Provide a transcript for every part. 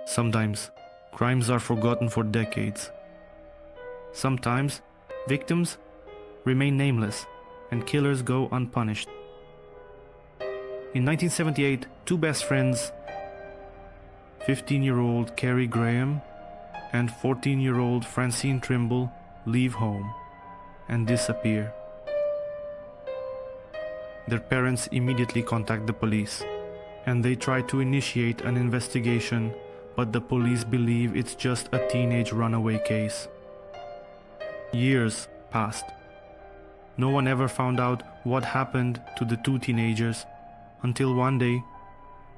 Sometimes, crimes are forgotten for decades. Sometimes, victims remain nameless and killers go unpunished. In 1978, two best friends, 15-year-old Carrie Graham and 14-year-old Francine Trimble, leave home and disappear. Their parents immediately contact the police, and they try to initiate an investigation, but the police believe it's just a teenage runaway case. Years passed. No one ever found out what happened to the two teenagers until one day,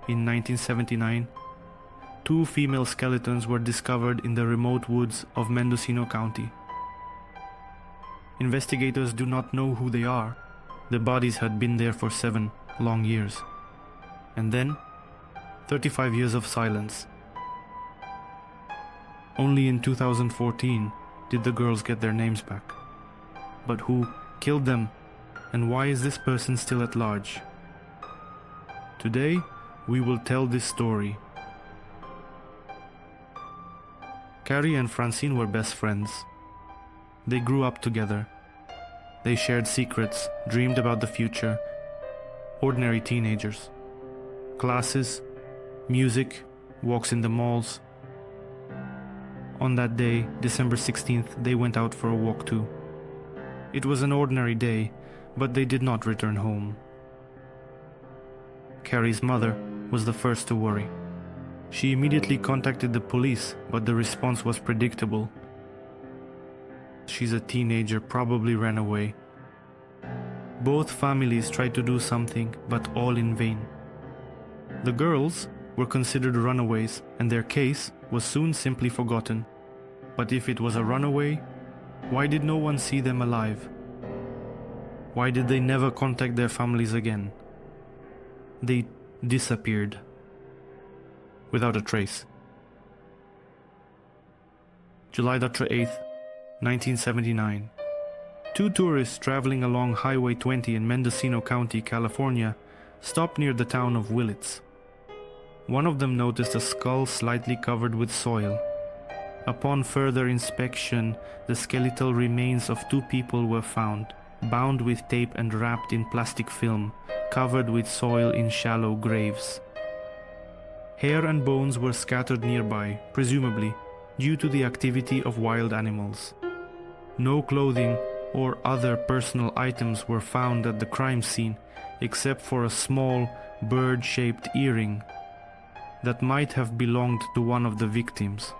in 1979, two female skeletons were discovered in the remote woods of Mendocino County. Investigators do not know who they are. The bodies had been there for 7 long years. And then, 35 years of silence. Only in 2014 did the girls get their names back. But who killed them, and why is this person still at large? Today, we will tell this story. Carrie and Francine were best friends. They grew up together. They shared secrets, dreamed about the future. Ordinary teenagers. Classes, music, walks in the malls. On that day, December 16th, they went out for a walk too. It was an ordinary day, but they did not return home. Carrie's mother was the first to worry. She immediately contacted the police, but the response was predictable. She's a teenager, probably ran away. Both families tried to do something, but all in vain. The girls were considered runaways, and their case was soon simply forgotten. But if it was a runaway, why did no one see them alive? Why did they never contact their families again? They disappeared without a trace. July 8th, 1979. Two tourists traveling along Highway 20 in Mendocino County, California, stopped near the town of Willits. One of them noticed a skull slightly covered with soil. Upon further inspection, the skeletal remains of two people were found, bound with tape and wrapped in plastic film, covered with soil in shallow graves. Hair and bones were scattered nearby, presumably due to the activity of wild animals. No clothing or other personal items were found at the crime scene, except for a small bird-shaped earring that might have belonged to one of the victims.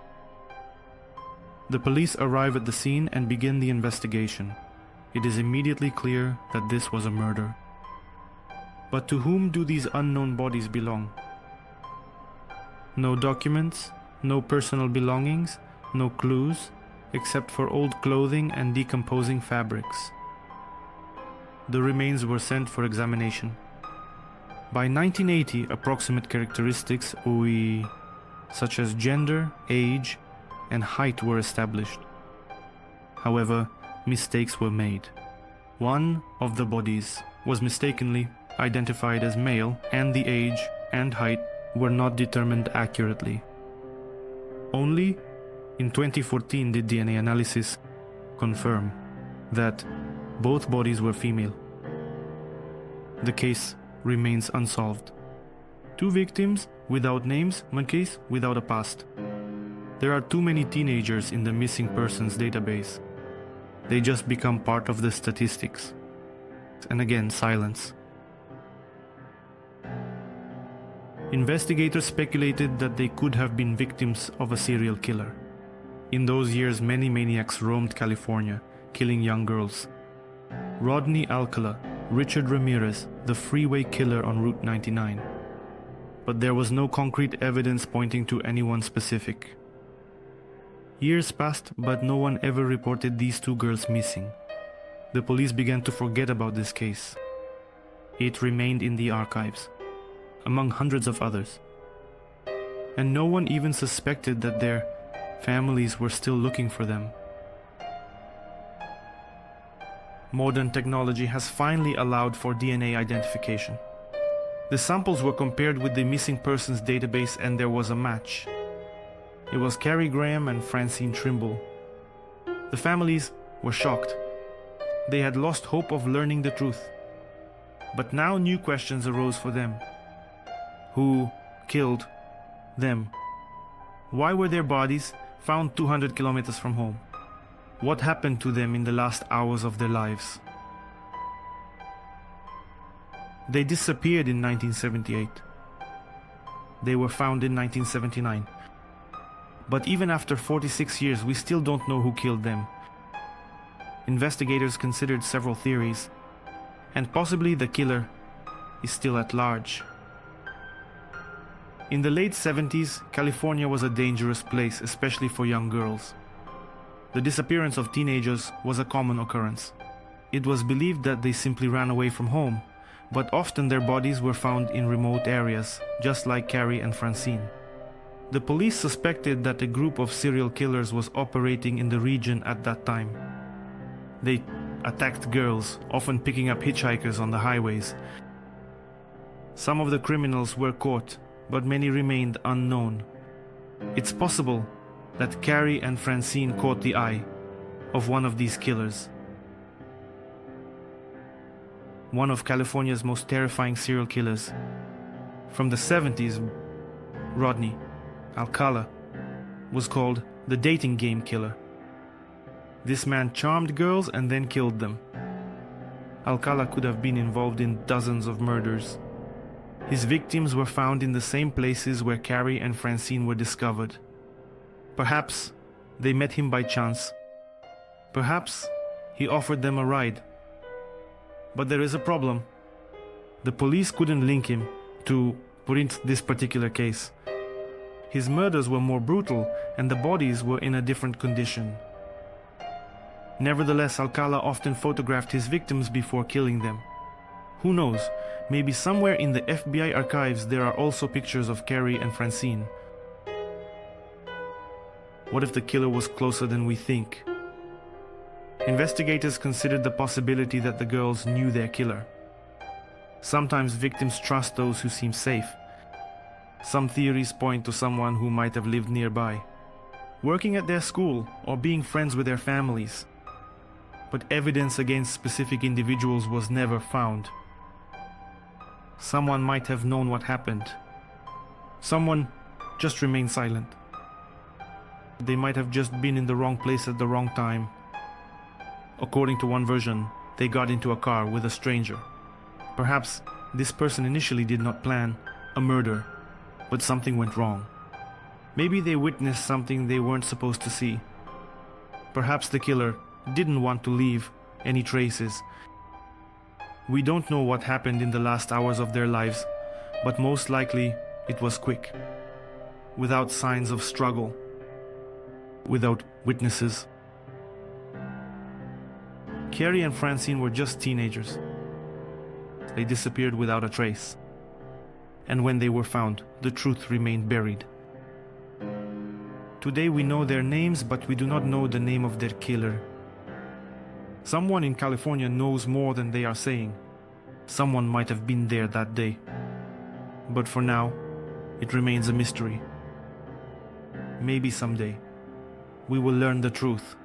The police arrive at the scene and begin the investigation. It is immediately clear that this was a murder. But to whom do these unknown bodies belong? No documents, no personal belongings, no clues, except for old clothing and decomposing fabrics. The remains were sent for examination. By 1980, approximate characteristics, such as gender, age, and height were established. However, mistakes were made. One of the bodies was mistakenly identified as male, and the age and height were not determined accurately. Only in 2014 did DNA analysis confirm that both bodies were female. The case remains unsolved. Two victims without names, one case without a past. There are too many teenagers in the missing persons database. They just become part of the statistics. And again, silence. Investigators speculated that they could have been victims of a serial killer. In those years, many maniacs roamed California, killing young girls. Rodney Alcala, Richard Ramirez, the freeway killer on Route 99. But there was no concrete evidence pointing to anyone specific. Years passed, but no one ever reported these two girls missing. The police began to forget about this case. It remained in the archives, among hundreds of others. And no one even suspected that their families were still looking for them. Modern technology has finally allowed for DNA identification. The samples were compared with the missing persons database and there was a match. It was Carrie Graham and Francine Trimble. The families were shocked. They had lost hope of learning the truth. But now new questions arose for them. Who killed them? Why were their bodies found 200 kilometers from home? What happened to them in the last hours of their lives? They disappeared in 1978. They were found in 1979. But even after 46 years, we still don't know who killed them. Investigators considered several theories, and possibly the killer is still at large. In the late 70s, California was a dangerous place, especially for young girls. The disappearance of teenagers was a common occurrence. It was believed that they simply ran away from home, but often their bodies were found in remote areas, just like Carrie and Francine. The police suspected that a group of serial killers was operating in the region at that time. They attacked girls, often picking up hitchhikers on the highways. Some of the criminals were caught, but many remained unknown. It's possible that Carrie and Francine caught the eye of one of these killers. One of California's most terrifying serial killers. From the 70s, Rodney Alcala was called the dating game killer. This man charmed girls and then killed them. Alcala could have been involved in dozens of murders. His victims were found in the same places where Carrie and Francine were discovered. Perhaps they met him by chance. Perhaps he offered them a ride. But there is a problem. The police couldn't link him to this particular case. His murders were more brutal and the bodies were in a different condition. Nevertheless, Alcala often photographed his victims before killing them. Who knows, maybe somewhere in the FBI archives there are also pictures of Carrie and Francine. What if the killer was closer than we think? Investigators considered the possibility that the girls knew their killer. Sometimes victims trust those who seem safe. Some theories point to someone who might have lived nearby, working at their school or being friends with their families. But evidence against specific individuals was never found. Someone might have known what happened. Someone just remained silent. They might have just been in the wrong place at the wrong time. According to one version, they got into a car with a stranger. Perhaps this person initially did not plan a murder, but something went wrong. Maybe they witnessed something they weren't supposed to see. Perhaps the killer didn't want to leave any traces. We don't know what happened in the last hours of their lives, but most likely it was quick, without signs of struggle, without witnesses. Carrie and Francine were just teenagers. They disappeared without a trace. And when they were found, the truth remained buried. Today we know their names, but we do not know the name of their killer. Someone in California knows more than they are saying. Someone might have been there that day. But for now, it remains a mystery. Maybe someday, we will learn the truth.